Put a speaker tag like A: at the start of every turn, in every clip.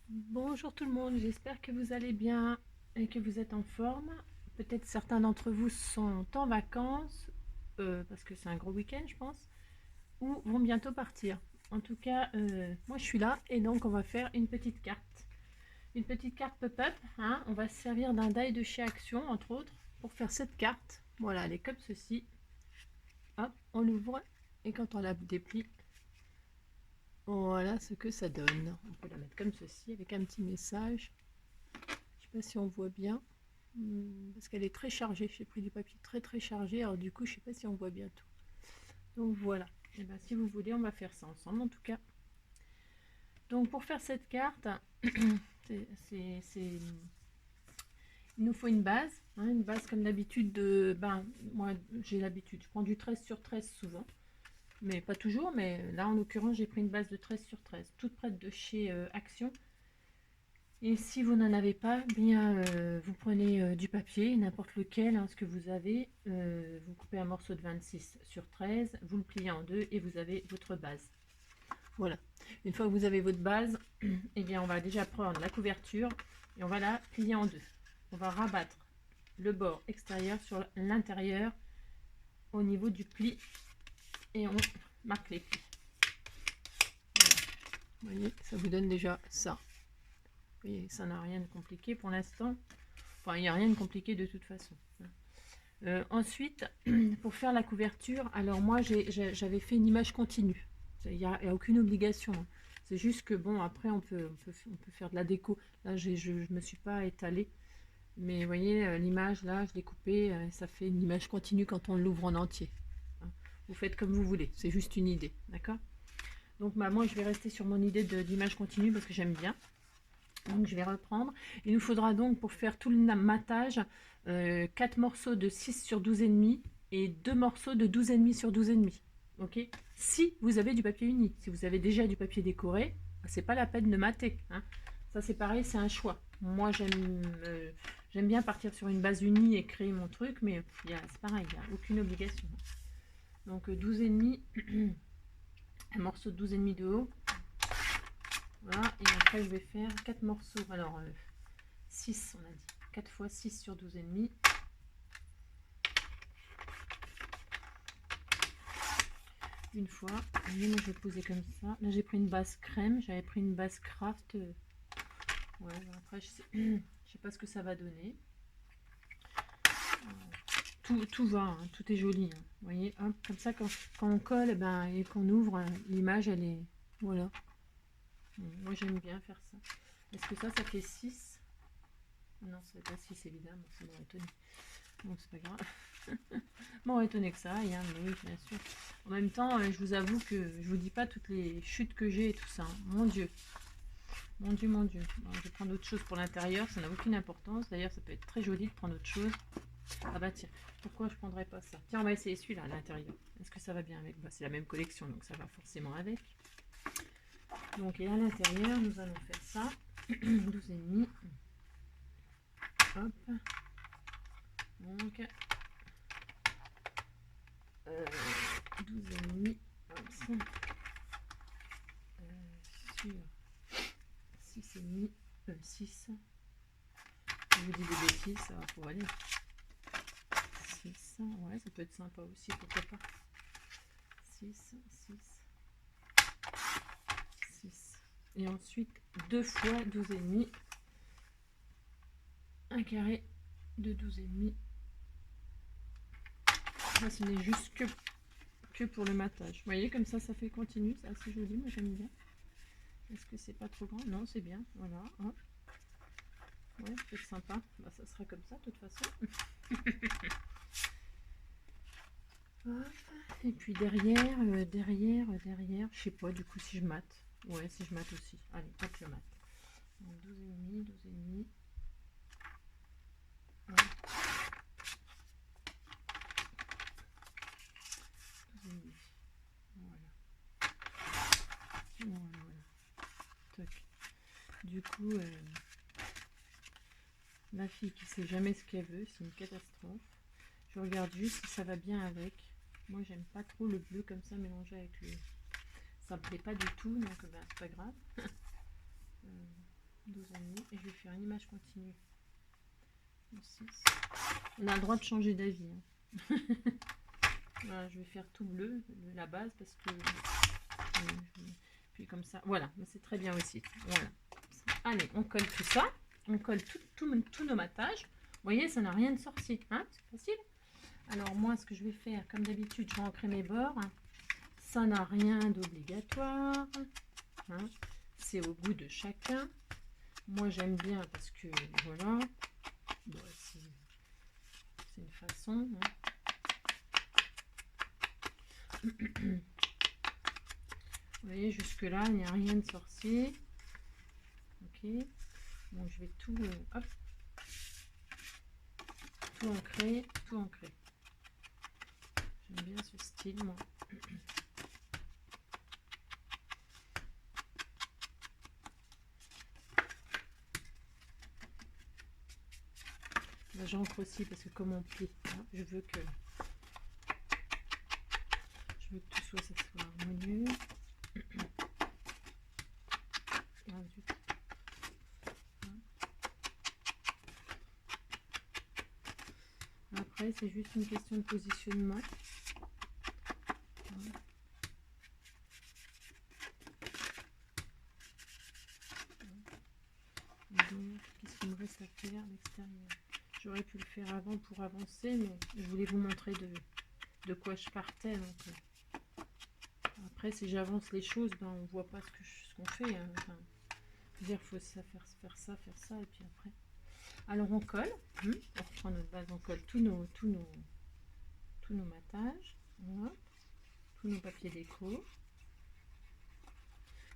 A: Bonjour tout le monde, j'espère que vous allez bien et que vous êtes en forme. Peut-être certains d'entre vous sont en vacances, parce que c'est un gros week-end je pense, ou vont bientôt partir. En tout cas, moi je suis là et donc on va faire une petite carte. Une petite carte pop-up, hein. On va se servir d'un die de chez Action entre autres pour faire cette carte. Voilà, elle est comme ceci. Hop, on l'ouvre et quand on la déplie, voilà ce que ça donne. On peut la mettre comme ceci avec un petit message. Je sais pas si on voit bien. Parce qu'elle est très chargée. J'ai pris du papier très chargé. Alors du coup, je sais pas si on voit bien tout. Donc voilà. Et ben, si vous voulez, on va faire ça ensemble en tout cas. Donc pour faire cette carte, il nous faut une base. Hein, une base comme d'habitude de... moi j'ai l'habitude. Je prends du 13 sur 13 souvent. Mais pas toujours. Mais là en l'occurrence, j'ai pris une base de 13 sur 13. Toute prête de chez Action. Et si vous n'en avez pas, bien vous prenez du papier, n'importe lequel, hein, ce que vous avez, vous coupez un morceau de 26 sur 13, vous le pliez en deux et vous avez votre base. Voilà. Une fois que vous avez votre base, eh bien on va déjà prendre la couverture et on va la plier en deux. On va rabattre le bord extérieur sur l'intérieur au niveau du pli et on marque les plis. Voilà. Vous voyez, ça vous donne déjà ça. Vous voyez, ça n'a rien de compliqué pour l'instant. Enfin, il n'y a rien de compliqué de toute façon. Ensuite, pour faire la couverture, alors moi j'avais fait une image continue. Il n'y a aucune obligation. Hein. C'est juste que bon, après on peut faire de la déco. Là, je ne me suis pas étalée. Mais vous voyez, l'image là, je l'ai coupée. Ça fait une image continue quand on l'ouvre en entier. Hein. Vous faites comme vous voulez. C'est juste une idée. D'accord? Donc moi, je vais rester sur mon idée d'image continue parce que j'aime bien. Donc je vais reprendre. Il nous faudra donc pour faire tout le matage 4 morceaux de 6 sur 12,5 et 2 morceaux de 12,5 sur 12,5. Ok. Si vous avez du papier uni. Si vous avez déjà du papier décoré, c'est pas la peine de mater. Hein. Ça c'est pareil, c'est un choix. Moi j'aime bien partir sur une base unie et créer mon truc, mais c'est pareil, il n'y a aucune obligation. Donc 12,5, un morceau de 12,5 de haut. Voilà, et après je vais faire 4 morceaux. Alors 6, on a dit. 4 fois 6 sur 12,5. Une fois. Et moi, je vais poser comme ça. Là, j'ai pris une base crème. J'avais pris une base craft. Ouais, après, je sais pas ce que ça va donner. Tout va, hein, tout est joli. Hein. Vous voyez, hop, comme ça, quand on colle et qu'on ouvre, l'image, elle est... Voilà. Moi, j'aime bien faire ça. Est-ce que ça fait 6? Non, ça fait pas 6, évidemment. Ça m'aurait étonné. Bon, c'est pas grave. Bon, étonné que ça aille, hein, mais oui, bien sûr. En même temps, je vous avoue que je vous dis pas toutes les chutes que j'ai et tout ça. Hein. Mon Dieu. Mon Dieu, mon Dieu. Bon, je vais prendre autre chose pour l'intérieur, ça n'a aucune importance. D'ailleurs, ça peut être très joli de prendre autre chose. Ah bah tiens, pourquoi je prendrais pas ça? Tiens, on va essayer celui-là à l'intérieur. Est-ce que ça va bien avec? Bah, c'est la même collection, donc ça va forcément avec. Donc, et à l'intérieur, nous allons faire ça. 12,5. Hop. Donc, 12,5. Hop. Sur 6,5. 6. Je vous dis des bêtises, ça va pour aller. 6. Ouais, ça peut être sympa aussi, pourquoi pas. 6, 6. 6. Et ensuite, 2 fois 12,5. Un carré de 12,5. Là, ce n'est juste que pour le matage. Vous voyez, comme ça fait continu. C'est assez joli, moi j'aime bien. Est-ce que c'est pas trop grand? Non, c'est bien. Voilà. Hein. Ouais, c'est sympa. Bah, ça sera comme ça, de toute façon. Et puis derrière, je sais pas du coup si je mate. Ouais, si je mate aussi. Allez, hop, je mate. 12,5, 12,5. Voilà. Du coup, ma fille qui sait jamais ce qu'elle veut, c'est une catastrophe. Je regarde juste si ça va bien avec. Moi, j'aime pas trop le bleu comme ça mélangé avec le... Ça me plaît pas du tout, donc c'est pas grave. en mis et je vais faire une image continue. On a le droit de changer d'avis. Hein. Voilà, je vais faire tout bleu, la base, parce que... puis comme ça, voilà, c'est très bien aussi. Voilà. Allez, on colle tout ça. On colle tous nos matages. Vous voyez, ça n'a rien de sorcier. Hein, c'est facile. Alors moi, ce que je vais faire, comme d'habitude, je vais ancrer mes bords. Ça n'a rien d'obligatoire. Hein. C'est au goût de chacun. Moi, j'aime bien parce que, voilà, bon, c'est une façon. Hein. Vous voyez, jusque-là, il n'y a rien de sorcier. Ok. Donc, je vais tout, hop, tout ancrer, tout ancrer. J'aime bien ce style, moi. J'encre aussi parce que comme on plie, hein, je veux que tout soit, ça soit harmonieux. Après, c'est juste une question de positionnement. Qu'est-ce qu'il me reste à faire à l'extérieur? J'aurais pu le faire avant pour avancer, mais je voulais vous montrer de quoi je partais. Donc, après, si j'avance les choses, ben, on voit pas ce qu'on fait. Hein. Enfin, dire, faut faire ça, et puis après. Alors on colle. On reprend notre base, on colle tous nos matages. Voilà. Tous nos papiers déco.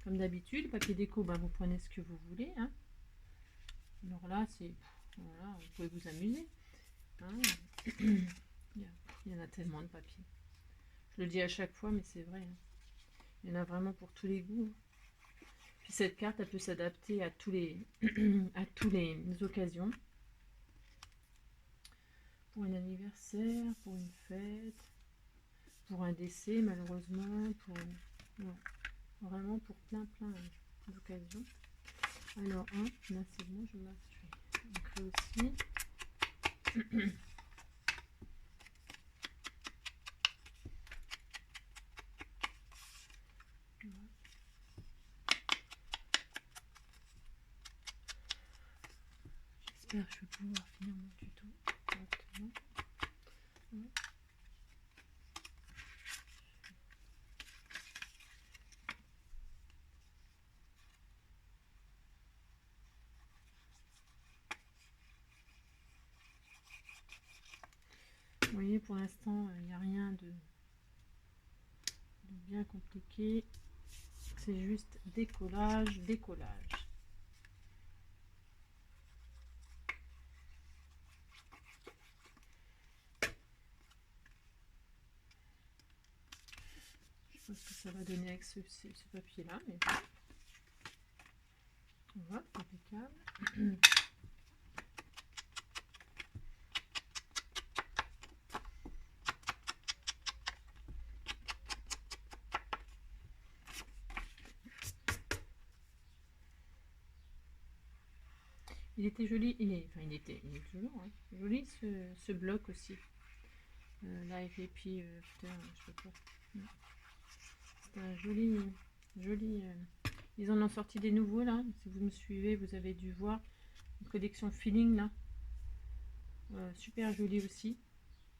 A: Comme d'habitude, papier déco, ben, vous prenez ce que vous voulez. Hein. Alors là, c'est... Voilà, vous pouvez vous amuser. Hein. Il y en a tellement de papier. Je le dis à chaque fois, mais c'est vrai. Hein. Il y en a vraiment pour tous les goûts. Puis cette carte, elle peut s'adapter à tous les occasions. Pour un anniversaire, pour une fête, pour un décès, malheureusement, pour vraiment pour plein d'occasions. Alors, là c'est bon, je vais ancrer aussi. J'espère que je vais pouvoir finir mon tuto correctement. Vous voyez, pour l'instant, il n'y a rien de bien compliqué. C'est juste décollage. Je pense que ça va donner avec ce papier-là, mais voilà, impeccable. Il était joli, il est toujours hein, joli ce bloc aussi. Live et puis putain, je sais pas. C'est un joli. Ils en ont sorti des nouveaux là. Si vous me suivez, vous avez dû voir une collection feeling là. Super joli aussi.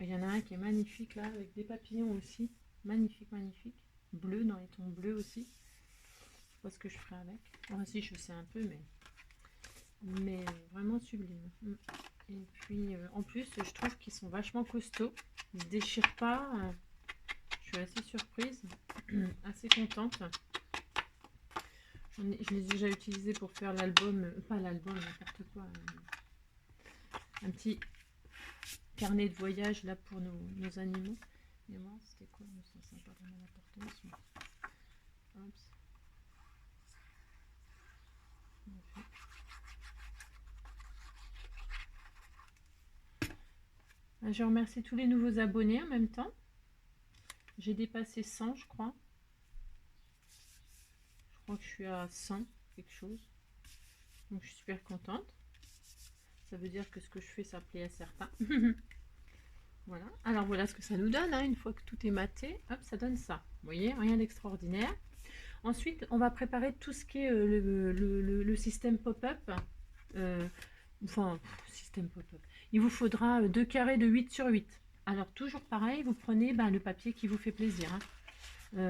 A: Il y en a un qui est magnifique là avec des papillons aussi. Magnifique. Bleu dans les tons bleus aussi. Je sais pas ce que je ferai avec. Moi aussi je sais un peu mais vraiment sublime. Et puis en plus je trouve qu'ils sont vachement costauds, ils se déchirent pas. Je suis assez surprise, assez contente. Je les ai déjà utilisés pour faire l'album, pas l'album, n'importe quoi, un petit carnet de voyage là pour nos animaux. Et moi c'était quoi, ça n'a pas vraiment d'importance. Je remercie tous les nouveaux abonnés en même temps. J'ai dépassé 100, je crois. Je crois que je suis à 100, quelque chose. Donc je suis super contente. Ça veut dire que ce que je fais, ça plaît à certains. Voilà. Alors voilà ce que ça nous donne, hein. Une fois que tout est maté, hop, ça donne ça. Vous voyez, rien d'extraordinaire. Ensuite, on va préparer tout ce qui est le système pop-up. Enfin, système pop-up. Il vous faudra 2 carrés de 8 sur 8. Alors toujours pareil, vous prenez le papier qui vous fait plaisir, hein.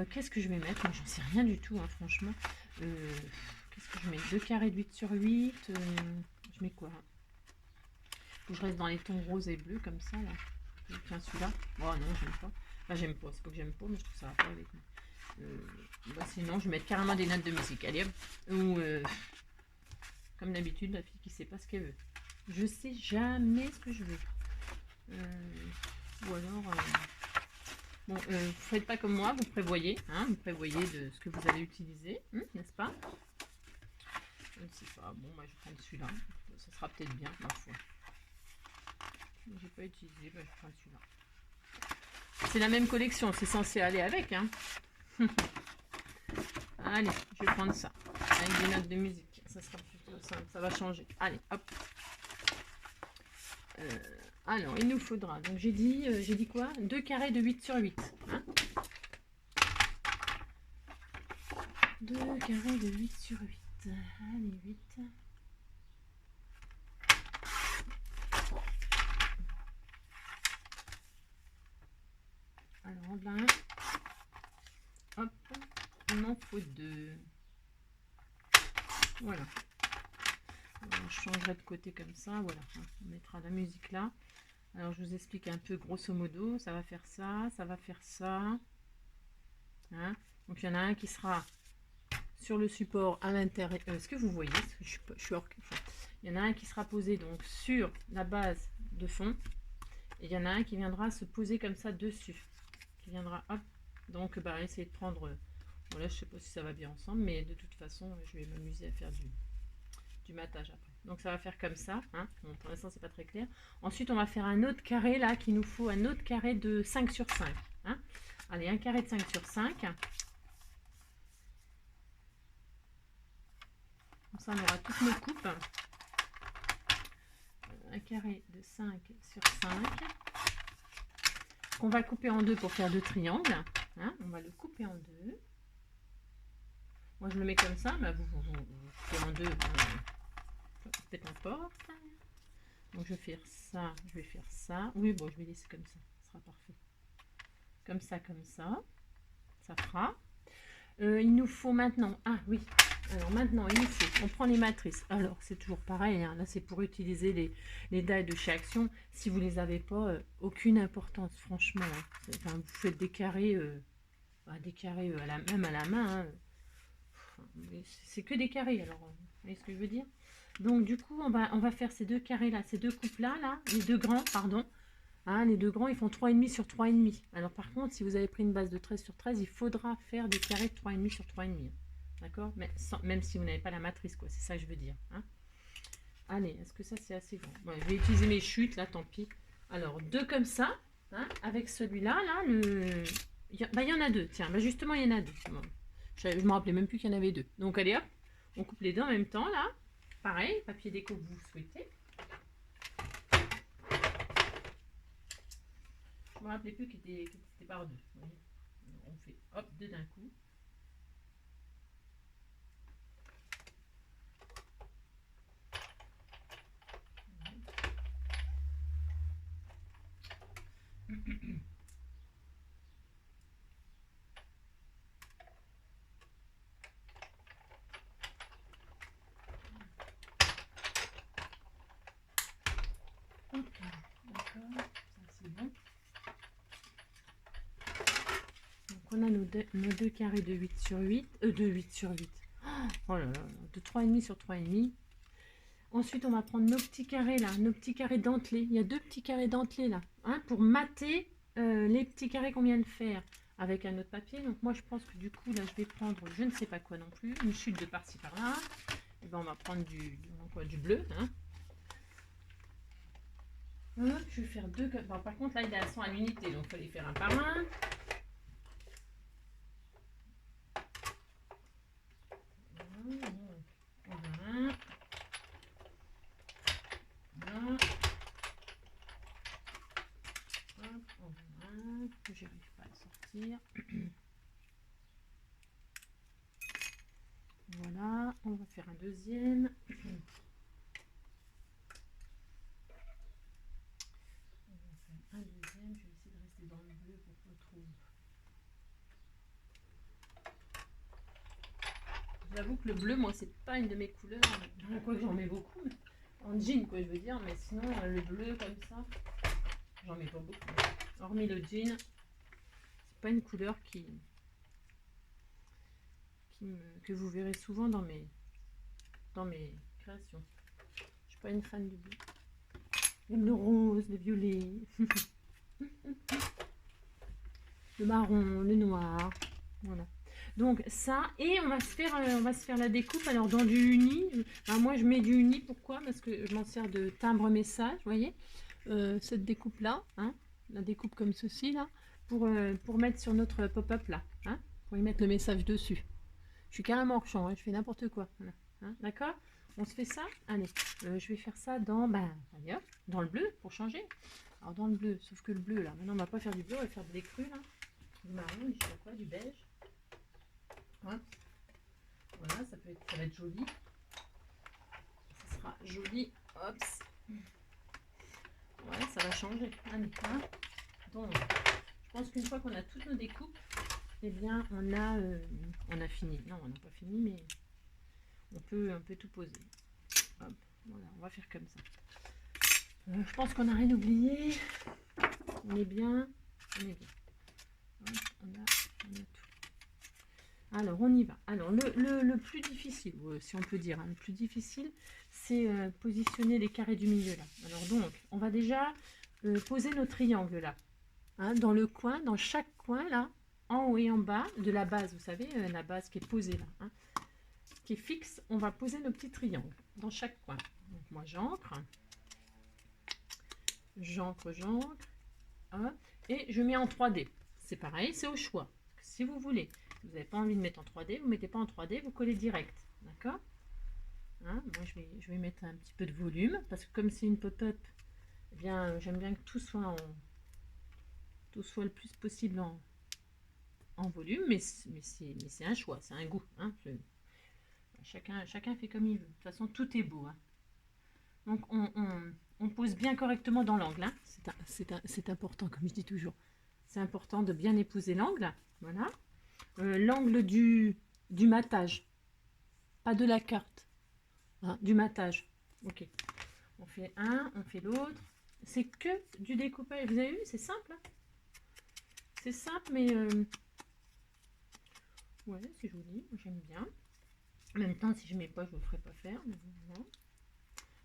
A: Qu'est-ce que je vais mettre? J'en sais rien du tout, hein, franchement. Qu'est-ce que je mets? 2 carrés de 8 sur 8. Je mets quoi? Faut que je reste dans les tons roses et bleus comme ça là. Tiens, celui-là. Oh non, j'aime pas. Enfin, j'aime pas, c'est pas que j'aime pas, mais je trouve ça va pas avec moi. Sinon, je vais mettre carrément des notes de musique. Allez hop. Ou comme d'habitude, la fille qui sait pas ce qu'elle veut. Je sais jamais ce que je veux. Ou alors. Bon, vous faites pas comme moi, vous prévoyez. Hein, vous prévoyez de ce que vous allez utiliser, n'est-ce pas? Je ne sais pas. Bon, moi je vais prendre celui-là. Ça sera peut-être bien, ma foi. J'ai pas utilisé, je prends celui-là. C'est la même collection, c'est censé aller avec, hein. Allez, je vais prendre ça. Avec des notes de musique. Ça sera plutôt simple, ça va changer. Allez, hop. Alors, il nous faudra, donc j'ai dit quoi? 2 carrés de 8 sur 8. Hein, 2 carrés de 8 sur 8. Allez, 8. Alors, là, hop, il m'en faut 2. Voilà. Alors, je changerai de côté comme ça, voilà. On mettra la musique là. Alors, je vous explique un peu grosso modo. Ça va faire ça, ça va faire ça. Hein, donc, il y en a un qui sera sur le support à l'intérieur. Est-ce que vous voyez? Je suis hors. Il y en a un qui sera posé donc sur la base de fond. Et il y en a un qui viendra se poser comme ça dessus. Qui viendra, hop. Donc, essayer de prendre... Voilà, je sais pas si ça va bien ensemble, mais de toute façon, je vais m'amuser à faire du matage après. Donc, ça va faire comme ça. Hein. Bon, pour l'instant, c'est pas très clair. Ensuite, on va faire un autre carré, là, qu'il nous faut un autre carré de 5 sur 5. Hein. Allez, un carré de 5 sur 5. Comme ça, on aura toutes nos coupes. Un carré de 5 sur 5. Qu'on va couper en deux pour faire 2 triangles. Hein. On va le couper en deux. Moi, je le mets comme ça, mais vous coupez en deux. Peu importe. Donc, je vais faire ça. Je vais faire ça. Oui, bon, je vais laisser comme ça. Ce sera parfait. Comme ça, comme ça. Ça fera. Il nous faut maintenant... Ah, oui. Alors, maintenant, il nous faut... On prend les matrices. Alors, c'est toujours pareil. Hein. Là, c'est pour utiliser les die de chez Action. Si vous les avez pas, aucune importance, franchement. Hein. Enfin, vous faites des carrés... même à la main. Hein. C'est que des carrés, alors, vous voyez ce que je veux dire? Donc, du coup, on va faire ces deux carrés-là, ces deux coupes-là, les deux grands, pardon. Hein, les deux grands, ils font 3,5 sur 3,5. Alors, par contre, si vous avez pris une base de 13 sur 13, il faudra faire des carrés de 3,5 sur 3,5. D'accord? Même si vous n'avez pas la matrice, quoi. C'est ça que je veux dire. Hein. Allez, est-ce que ça, c'est assez grand? Bon, je vais utiliser mes chutes, là, tant pis. Alors, deux comme ça, hein, avec celui-là, là, il y en a deux. Tiens, justement, il y en a deux. Bon. Je ne me rappelais même plus qu'il y en avait deux. Donc, allez, hop, on coupe les deux en même temps, là. Pareil, papier déco que vous souhaitez. Je ne me rappelais plus qu'il était par deux. On fait, hop, deux d'un coup. Ok, d'accord, ça c'est bon. Donc on a nos deux carrés de 8 sur 8, de 8 sur 8. Oh là là, de 3,5 sur 3,5. Ensuite, on va prendre nos petits carrés là, nos petits carrés dentelés. Il y a deux petits carrés dentelés là, hein, pour mater les petits carrés qu'on vient de faire avec un autre papier. Donc moi, je pense que du coup, là, je vais prendre, je ne sais pas quoi non plus, une chute de par-ci par-là. Et ben, on va prendre du bleu. Hein. Hop, je vais faire deux. Bon, par contre, là, elles sont à l'unité, donc il faut les faire un par un. Voilà. sortir. Voilà, on va faire un deuxième. Un deuxième, je vais essayer de rester dans le bleu pour qu'on le trouve. J'avoue que le bleu, moi, c'est pas une de mes couleurs. Quoi que j'en mets beaucoup. En jean, quoi, je veux dire. Mais sinon, le bleu, comme ça, j'en mets pas beaucoup. Hormis le jean, c'est pas une couleur que vous verrez souvent dans mes créations. Je suis pas une fan du bleu. J'aime le rose, le violet, le marron, le noir. Voilà. Donc ça, et on va se faire la découpe. Alors dans du uni, moi je mets du uni. Pourquoi? Parce que je m'en sers de timbre message, vous voyez, cette découpe là, hein, la découpe comme ceci là, pour mettre sur notre pop-up là, hein, pour y mettre le message dessus. Je suis carrément hors champ, hein, je fais n'importe quoi. Voilà, hein, d'accord? On se fait ça. Allez, je vais faire ça dans, allez, hop, dans le bleu pour changer. Alors dans le bleu, sauf que le bleu là, maintenant on va pas faire du bleu, on va faire de l'écru là, du marron, je sais pas quoi, du beige. Hein, voilà, ça va être joli. Ça sera joli. Hop. Ouais, ça va changer. Allez, hein. Donc, je pense qu'une fois qu'on a toutes nos découpes, eh bien, on a fini. Non, on n'a pas fini, mais on peut tout poser. Hop, voilà, on va faire comme ça. Je pense qu'on n'a rien oublié. On est bien. On est bien. Hop, on a tout. Alors, on y va. Alors, le plus difficile, si on peut dire, hein, le plus difficile, c'est positionner les carrés du milieu, là. Alors, donc, on va déjà poser nos triangles, là. Hein, dans le coin, dans chaque coin, là, en haut et en bas de la base, vous savez, la base qui est posée, là, hein, qui est fixe, on va poser nos petits triangles dans chaque coin. Donc, moi, j'ancre, hein, et je mets en 3D. C'est pareil, c'est au choix. Si vous voulez, vous n'avez pas envie de mettre en 3D, vous ne mettez pas en 3D, vous collez direct. D'accord, hein, moi, je vais mettre un petit peu de volume, parce que comme c'est une pop-up, eh bien, j'aime bien que tout soit le plus possible en volume, mais c'est un choix, c'est un goût. Hein, chacun fait comme il veut. De toute façon, tout est beau. Hein. Donc, on pose bien correctement dans l'angle. Hein. C'est important, comme je dis toujours. C'est important de bien épouser l'angle. Voilà. L'angle du matage. Pas de la carte. Hein, du matage. Ok. On fait un, on fait l'autre. C'est que du découpage. Vous avez vu, c'est simple. Hein, c'est simple, mais... ouais, c'est joli. J'aime bien. En même temps, si je ne mets pas, je ne vous ferai pas faire. Mais voilà.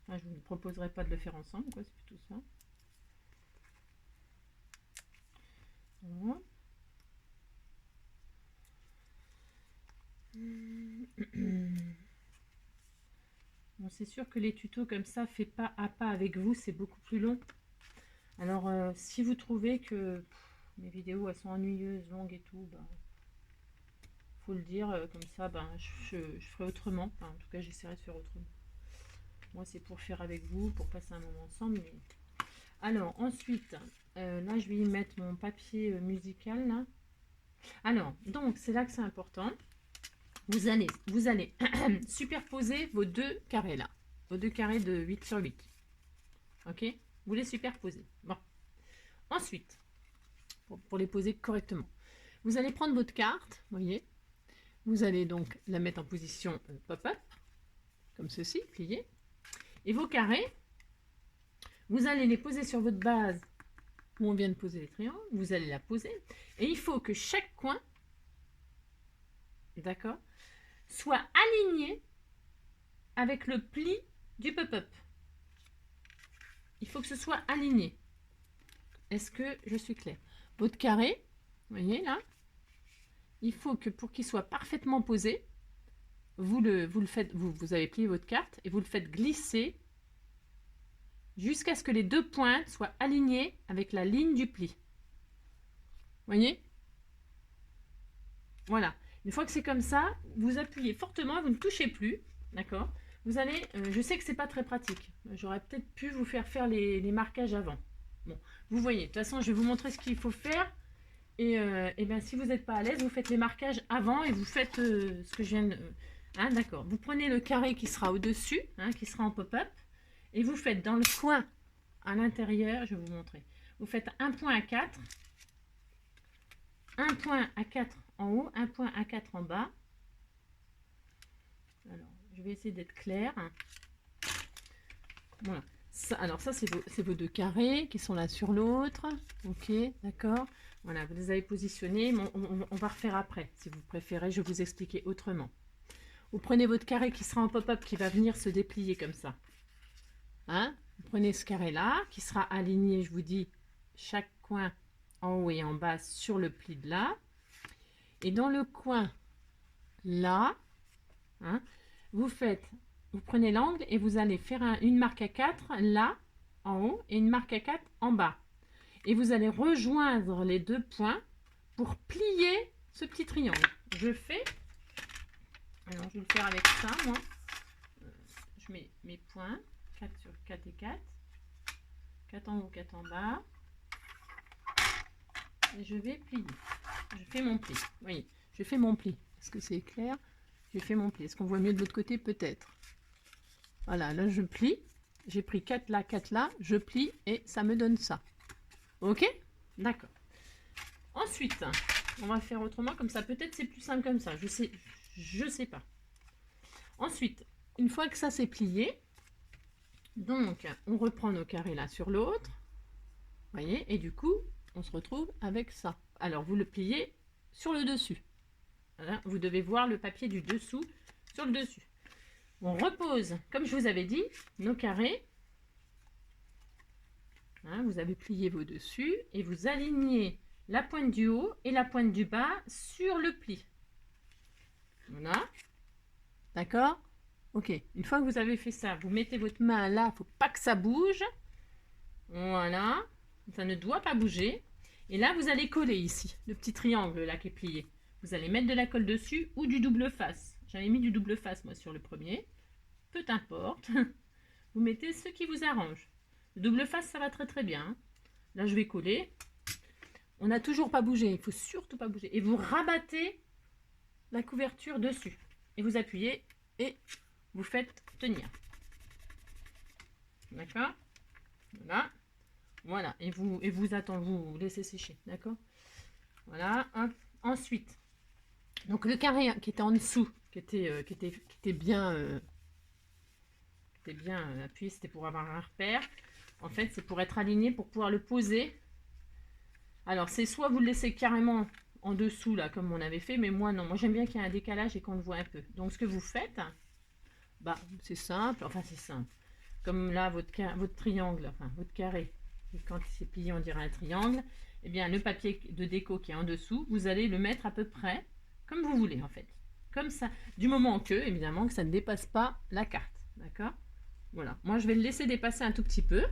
A: Enfin, je ne vous proposerai pas de le faire ensemble, quoi. C'est plutôt ça. Voilà. Bon, c'est sûr que les tutos comme ça, fait pas à pas avec vous, c'est beaucoup plus long. Alors, si vous trouvez que mes vidéos, elles sont ennuyeuses, longues et tout, faut le dire, comme ça, je ferai autrement. Enfin, en tout cas, j'essaierai de faire autrement. Moi, c'est pour faire avec vous, pour passer un moment ensemble. Mais... alors, ensuite, là, je vais y mettre mon papier musical, là. Alors, donc, c'est là que c'est important. Vous allez superposer vos deux carrés, là. Vos deux carrés de 8 sur 8. Ok? Vous les superposez. Bon. Ensuite, pour les poser correctement, vous allez prendre votre carte, voyez. Vous allez donc la mettre en position pop-up, comme ceci, plié. Et vos carrés, vous allez les poser sur votre base où on vient de poser les triangles. Vous allez la poser. Et il faut que chaque coin, d'accord, soit aligné avec le pli du pop-up. Il faut que ce soit aligné. Est-ce que je suis claire? Votre carré, vous voyez là, il faut que pour qu'il soit parfaitement posé, vous le faites, vous avez plié votre carte et vous le faites glisser jusqu'à ce que les deux pointes soient alignées avec la ligne du pli. Voyez? Voilà. Une fois que c'est comme ça, vous appuyez fortement, vous ne touchez plus, d'accord? Vous allez, je sais que c'est pas très pratique. J'aurais peut-être pu vous faire les marquages avant. Bon, vous voyez. De toute façon, je vais vous montrer ce qu'il faut faire. Et ben, si vous n'êtes pas à l'aise, vous faites les marquages avant et vous faites ce que je viens de... hein, d'accord. Vous prenez le carré qui sera au-dessus, hein, qui sera en pop-up, et vous faites dans le coin à l'intérieur, je vais vous montrer. Vous faites un point à 4, un point à 4 en haut, un point à 4 en bas. Alors, je vais essayer d'être claire. Voilà. Ça, alors ça, c'est vos deux carrés qui sont l'un sur l'autre. Ok, d'accord. Voilà, vous les avez positionnés. Mais on va refaire après. Si vous préférez, je vais vous expliquer autrement. Vous prenez votre carré qui sera en pop-up, qui va venir se déplier comme ça. Hein? Vous prenez ce carré-là, qui sera aligné, je vous dis, chaque coin en haut et en bas sur le pli de là. Et dans le coin là, hein, vous prenez l'angle et vous allez faire une marque à 4 là, en haut, et une marque à 4 en bas. Et vous allez rejoindre les deux points pour plier ce petit triangle. Je fais, alors je vais le faire avec ça, moi. Je mets mes points, 4 sur 4 et 4. 4 en haut, 4 en bas. Et je vais plier. Je fais mon pli. Oui, je fais mon pli. Est-ce que c'est clair? J'ai fait mon pli. Est-ce qu'on voit mieux de l'autre côté? Peut-être. Voilà, là je plie. J'ai pris 4 là, 4 là. Je plie et ça me donne ça. Ok? D'accord. Ensuite, on va faire autrement comme ça. Peut-être c'est plus simple comme ça. Je sais pas. Ensuite, une fois que ça c'est plié, donc on reprend nos carrés là sur l'autre. Voyez? Et du coup, on se retrouve avec ça. Alors, vous le pliez sur le dessus. Voilà, vous devez voir le papier du dessous sur le dessus. On repose, comme je vous avais dit, nos carrés. Hein, vous avez plié vos dessus et vous alignez la pointe du haut et la pointe du bas sur le pli. Voilà. D'accord? Ok. Une fois que vous avez fait ça, vous mettez votre main là. Il ne faut pas que ça bouge. Voilà. Ça ne doit pas bouger. Et là, vous allez coller ici, le petit triangle là qui est plié. Vous allez mettre de la colle dessus ou du double face. J'avais mis du double face moi sur le premier. Peu importe. Vous mettez ce qui vous arrange. Le double face, ça va très très bien. Là, je vais coller. On n'a toujours pas bougé. Il ne faut surtout pas bouger. Et vous rabattez la couverture dessus. Et vous appuyez et vous faites tenir. D'accord? Voilà. Voilà. Et vous attendez, vous laissez sécher. D'accord? Voilà. Hop. Ensuite, donc le carré qui était en dessous, qui était bien appuyé, c'était pour avoir un repère. En fait, c'est pour être aligné, pour pouvoir le poser. Alors, c'est soit vous le laissez carrément en dessous, là, comme on avait fait, mais moi, non. Moi, j'aime bien qu'il y ait un décalage et qu'on le voit un peu. Donc, ce que vous faites, bah, c'est simple. Enfin, c'est simple. Comme là, votre triangle, enfin, votre carré, et quand c'est plié, on dirait un triangle. Eh bien, le papier de déco qui est en dessous, vous allez le mettre à peu près comme vous voulez, en fait. Comme ça, du moment que, évidemment, que ça ne dépasse pas la carte. D'accord? Voilà. Moi, je vais le laisser dépasser un tout petit peu.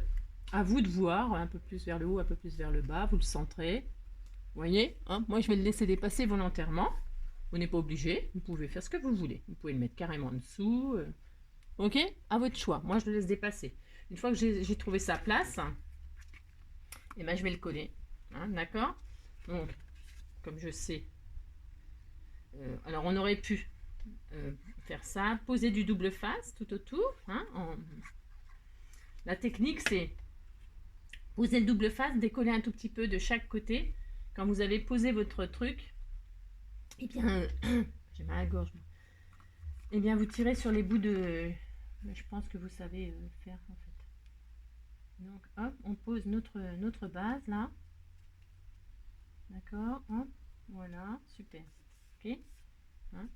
A: À vous de voir, un peu plus vers le haut, un peu plus vers le bas. Vous le centrez. Vous voyez, hein? Moi, je vais le laisser dépasser volontairement. Vous n'êtes pas obligé. Vous pouvez faire ce que vous voulez. Vous pouvez le mettre carrément en dessous. Ok? À votre choix. Moi, je le laisse dépasser. Une fois que j'ai trouvé sa place, et ben, je vais le coller. Hein, d'accord? Donc, comme je sais. Alors, on aurait pu faire ça. Poser du double face tout autour. Hein, La technique, c'est poser le double face, décoller un tout petit peu de chaque côté. Quand vous avez posé votre truc, eh bien, j'ai mal à la gorge. Eh bien, vous tirez sur les bouts de... Je pense que vous savez faire, en fait. Donc, hop, on pose notre base, là. D'accord, hop, voilà, super. Ok, hein,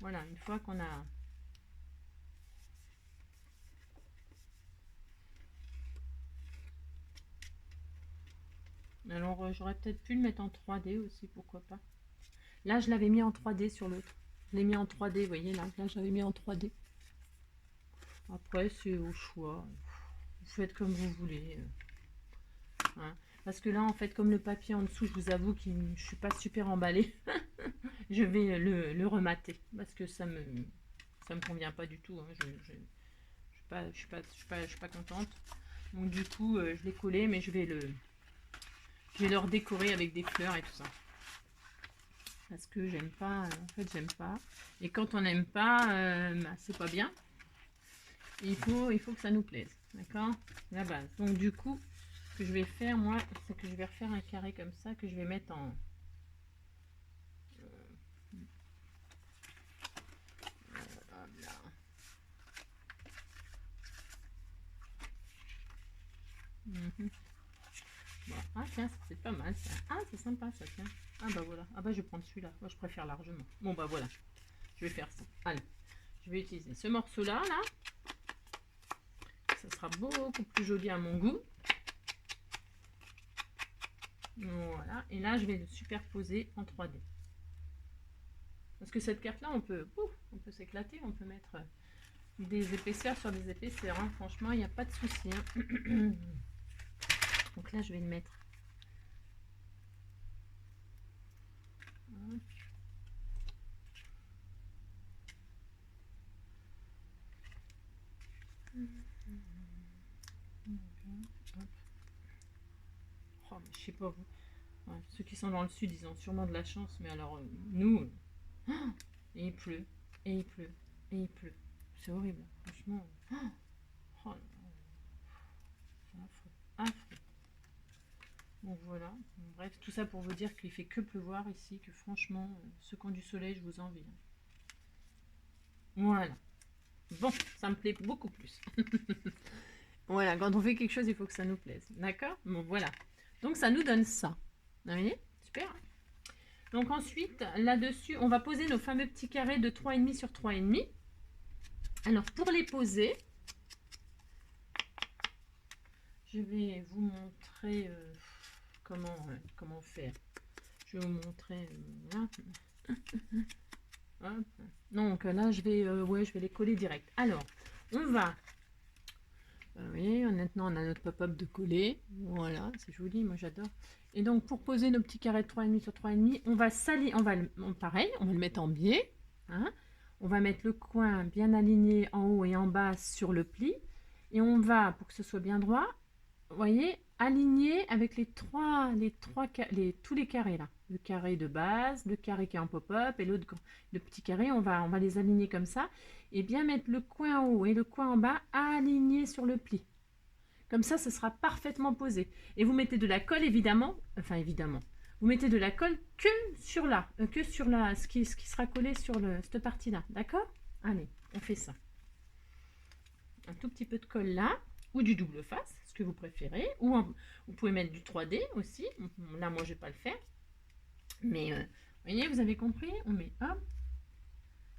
A: voilà, une fois qu'on a... Alors, j'aurais peut-être pu le mettre en 3D aussi, pourquoi pas. Là, je l'avais mis en 3D sur l'autre. Je l'ai mis en 3D, vous voyez, là j'avais mis en 3D. Après, c'est au choix. Vous faites comme vous voulez. Hein. Parce que là, en fait, comme le papier en dessous, je vous avoue que je ne suis pas super emballée. Je vais le remater. Parce que ça me convient pas du tout. Hein. Je suis pas contente. Donc, du coup, je l'ai collé, mais je vais Je vais leur décorer avec des fleurs et tout ça. Parce que j'aime pas, en fait j'aime pas. Et quand on n'aime pas, bah, c'est pas bien. Il faut que ça nous plaise, d'accord? La base. Donc du coup, ce que je vais faire moi, c'est que je vais refaire un carré comme ça que je vais mettre en... Bon. Ah tiens, c'est pas mal ça. Ah c'est sympa ça, tiens. Ah bah voilà. Ah bah je vais prendre celui-là. Moi je préfère largement. Bon bah voilà. Je vais faire ça. Allez. Je vais utiliser ce morceau-là, là. Ça sera beaucoup plus joli à mon goût. Voilà. Et là, je vais le superposer en 3D. Parce que cette carte-là, on peut s'éclater. On peut mettre des épaisseurs sur des épaisseurs. Hein. Franchement, il n'y a pas de souci. Hein. Donc là, je vais le mettre. Oh, mais je sais pas vous. Ouais, ceux qui sont dans le sud, ils ont sûrement de la chance. Mais alors, nous, et il pleut, et il pleut, et il pleut. C'est horrible, franchement. Oh, c'est affreux, affreux. Donc voilà, bref, tout ça pour vous dire qu'il fait que pleuvoir ici, que franchement, ceux qui ont du soleil, je vous envie. Voilà. Bon, ça me plaît beaucoup plus. Voilà, quand on fait quelque chose, il faut que ça nous plaise. D'accord? Bon, voilà. Donc ça nous donne ça. Vous voyez? Super. Donc ensuite, là-dessus, on va poser nos fameux petits carrés de 3,5 sur 3,5. Alors, pour les poser, je vais vous montrer comment faire. Je vais vous montrer. Hop. Donc là, je vais les coller direct. Alors, on va... oui, maintenant, on a notre pop-up de coller. Voilà, c'est joli, moi j'adore. Et donc, pour poser nos petits carrés de 3,5 sur 3,5, on va s'aligner, pareil, on va le mettre en biais. Hein. On va mettre le coin bien aligné en haut et en bas sur le pli. Et on va, pour que ce soit bien droit, vous voyez, aligner avec tous les carrés là. Le carré de base, le carré qui est en pop-up et le petit carré, on va les aligner comme ça. Et bien mettre le coin en haut et le coin en bas alignés sur le pli. Comme ça, ce sera parfaitement posé. Et vous mettez de la colle évidemment, vous mettez de la colle que sur ce qui sera collé sur cette partie-là. D'accord? Allez, on fait ça. Un tout petit peu de colle là, ou du double face, ce que vous préférez. Ou vous pouvez mettre du 3D aussi. Là, moi, je ne vais pas le faire. Mais, vous voyez, vous avez compris? On met hop.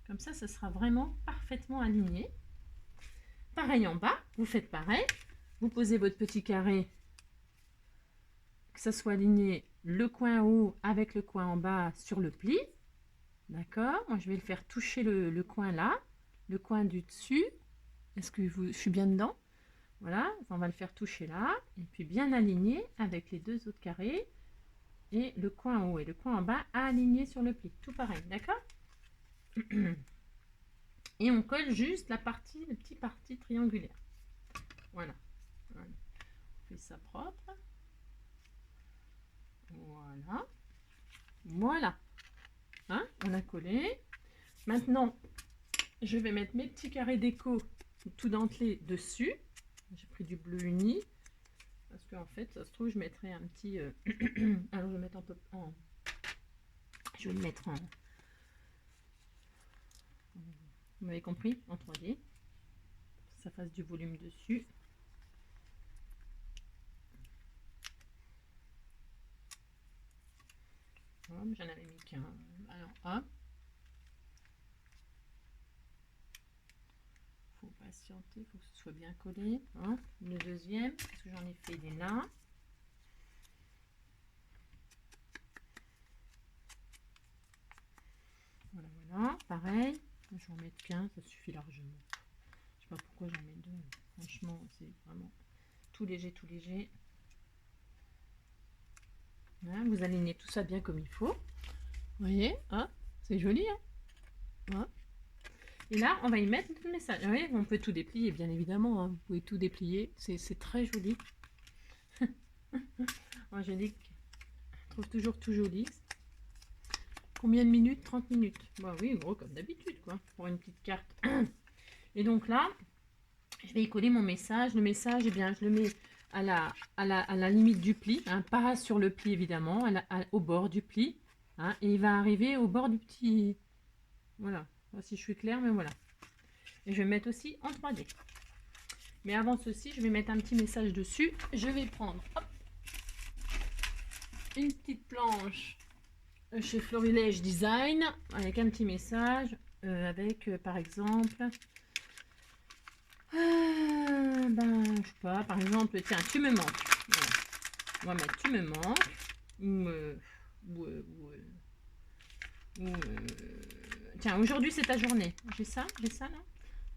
A: Comme ça, ce sera vraiment parfaitement aligné. Pareil en bas, vous faites pareil. Vous posez votre petit carré, que ça soit aligné le coin haut avec le coin en bas sur le pli. D'accord? Moi, je vais le faire toucher le coin là, le coin du dessus. Est-ce que je suis bien dedans? Voilà, on va le faire toucher là. Et puis bien aligné avec les deux autres carrés. Et le coin en haut et le coin en bas alignés sur le pli. Tout pareil, d'accord? Et on colle juste la petite partie triangulaire. Voilà. On fait ça propre. Voilà. Voilà. Hein, on a collé. Maintenant, je vais mettre mes petits carrés déco tout dentelés dessus. J'ai pris du bleu uni. Parce qu'en fait, ça se trouve, je mettrai un petit... Alors, je vais mettre je vais le mettre en... Vous m'avez compris? En 3D. Ça fasse du volume dessus. J'en avais mis qu'un. Alors, hop. Faut patienter, faut que ce soit bien collé. Hein. Le deuxième, parce que j'en ai fait des là. Voilà, voilà. Pareil. Je vais en mettre qu'un, ça suffit largement. Je sais pas pourquoi j'en mets deux. Franchement, c'est vraiment tout léger, tout léger. Voilà, vous alignez tout ça bien comme il faut. Vous voyez, hein, c'est joli. Hein, hein. Et là, on va y mettre le message. Vous voyez, on peut tout déplier, bien évidemment. Hein. Vous pouvez tout déplier. C'est très joli. Angélique trouve toujours tout joli. Combien de minutes? 30 minutes. Bah oui, gros comme d'habitude, quoi, pour une petite carte. Et donc là, je vais y coller mon message. Le message, eh bien, je le mets à la limite du pli, hein, pas sur le pli évidemment, au bord du pli. Hein, et il va arriver au bord du petit... Voilà, je sais pas si je suis claire, mais voilà. Et je vais mettre aussi en 3D. Mais avant ceci, je vais mettre un petit message dessus. Je vais prendre hop, une petite planche chez Florilège Design avec un petit message avec par exemple ben je sais pas, par exemple, tiens, tu me manques. Voilà. On va mettre tu me manques tiens, aujourd'hui c'est ta journée. J'ai ça là.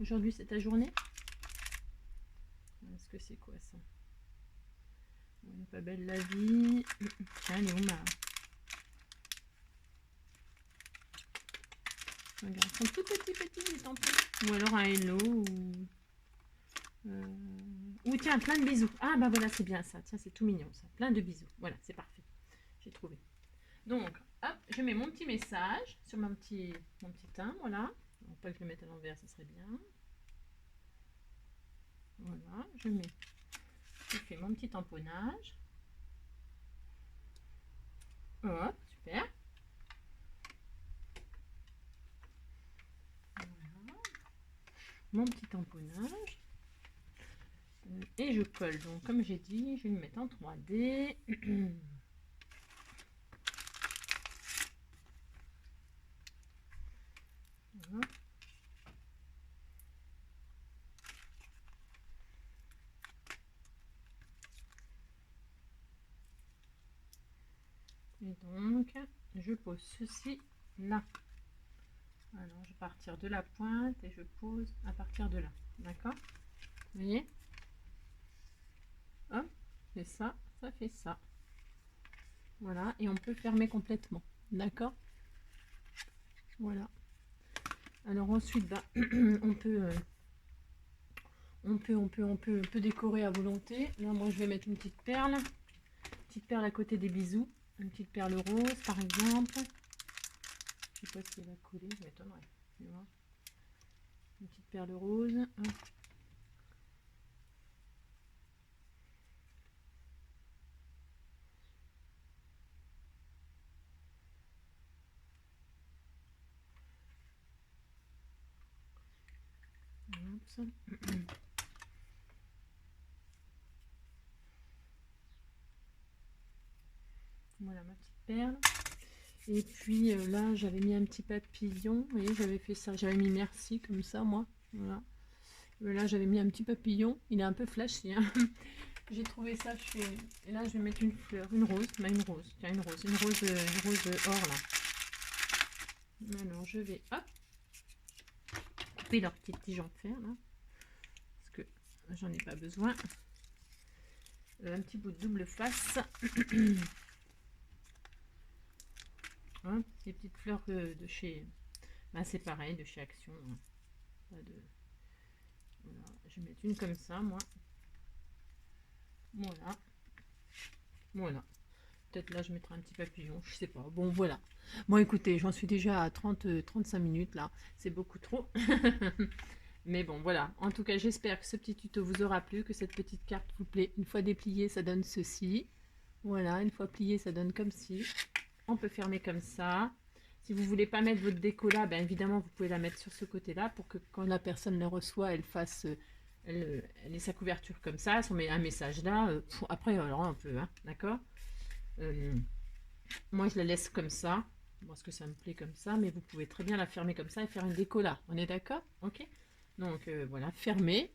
A: Aujourd'hui c'est ta journée. Est-ce que c'est quoi ça? Elle n'est pas belle la vie. Tiens, elle est où ma... Regarde, ils sont tout petits les tampons. Ou alors un hello ou tiens, plein de bisous. Ah bah voilà, c'est bien ça. Tiens, c'est tout mignon ça. Plein de bisous. Voilà, c'est parfait. J'ai trouvé. Donc, hop, je mets mon petit message sur mon petit timbre, voilà. Donc, pas que je le mette à l'envers, ça serait bien. Voilà, je fais mon petit tamponnage. Hop, super. Voilà. Mon petit tamponnage. Et je colle. Donc, comme j'ai dit, je vais le mettre en 3D. Voilà. Et donc, je pose ceci là. Alors, je vais partir de la pointe et je pose à partir de là. D'accord? Vous voyez? Hop, c'est ça, ça fait ça. Voilà, et on peut fermer complètement. D'accord? Voilà. Alors ensuite, bah, on peut décorer à volonté. Là, moi, je vais mettre une petite perle à côté des bisous. Une petite perle rose, par exemple. Je sais pas si elle va coller, je m'étonnerais. Une petite perle rose. Hop. Voilà ma petite perle. Et puis là, j'avais mis un petit papillon. Vous voyez, j'avais fait ça. J'avais mis merci comme ça, moi. Voilà. Là, j'avais mis un petit papillon. Il est un peu flashy. Hein. J'ai trouvé ça chez... Et là, je vais mettre une fleur, une rose. Bah, une rose. Tiens, une rose or, là. Alors, je vais, hop, couper leur petite tige en fer, là. Parce que j'en ai pas besoin. Un petit bout de double face. Hein, les petites fleurs de chez... Bah, c'est pareil, de chez Action. Hein. Pas de... Voilà. Je vais mettre une comme ça, moi. Voilà. Voilà. Peut-être là, je mettrai un petit papillon, je sais pas. Bon, voilà. Bon, écoutez, j'en suis déjà à 35 minutes, là. C'est beaucoup trop. Mais bon, voilà. En tout cas, j'espère que ce petit tuto vous aura plu, que cette petite carte vous plaît. Une fois dépliée, ça donne ceci. Voilà, une fois pliée, ça donne comme ci. On peut fermer comme ça. Si vous voulez pas mettre votre déco là, bien évidemment, vous pouvez la mettre sur ce côté-là pour que quand la personne le reçoit, elle fasse... elle ait sa couverture comme ça. Si on met un message là, après, alors on peut, hein, d'accord. Moi, je la laisse comme ça, parce que ça me plaît comme ça, mais vous pouvez très bien la fermer comme ça et faire une déco là. On est d'accord? Ok. Donc, voilà, fermer.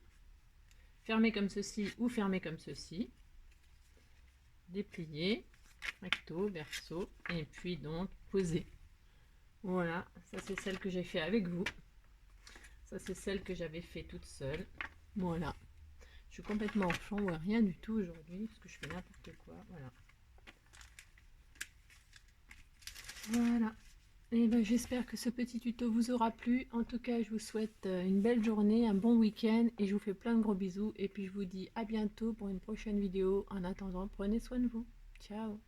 A: Fermer comme ceci ou fermer comme ceci. Déplier, recto, verso, et puis donc poser. Voilà, ça c'est celle que j'ai fait avec vous. Ça c'est celle que j'avais fait toute seule. Voilà. Je suis complètement en champ, ou rien du tout aujourd'hui, parce que je fais n'importe quoi. Voilà. Voilà. Et ben, j'espère que ce petit tuto vous aura plu. En tout cas, je vous souhaite une belle journée, un bon week-end, et je vous fais plein de gros bisous. Et puis je vous dis à bientôt pour une prochaine vidéo. En attendant, prenez soin de vous. Ciao.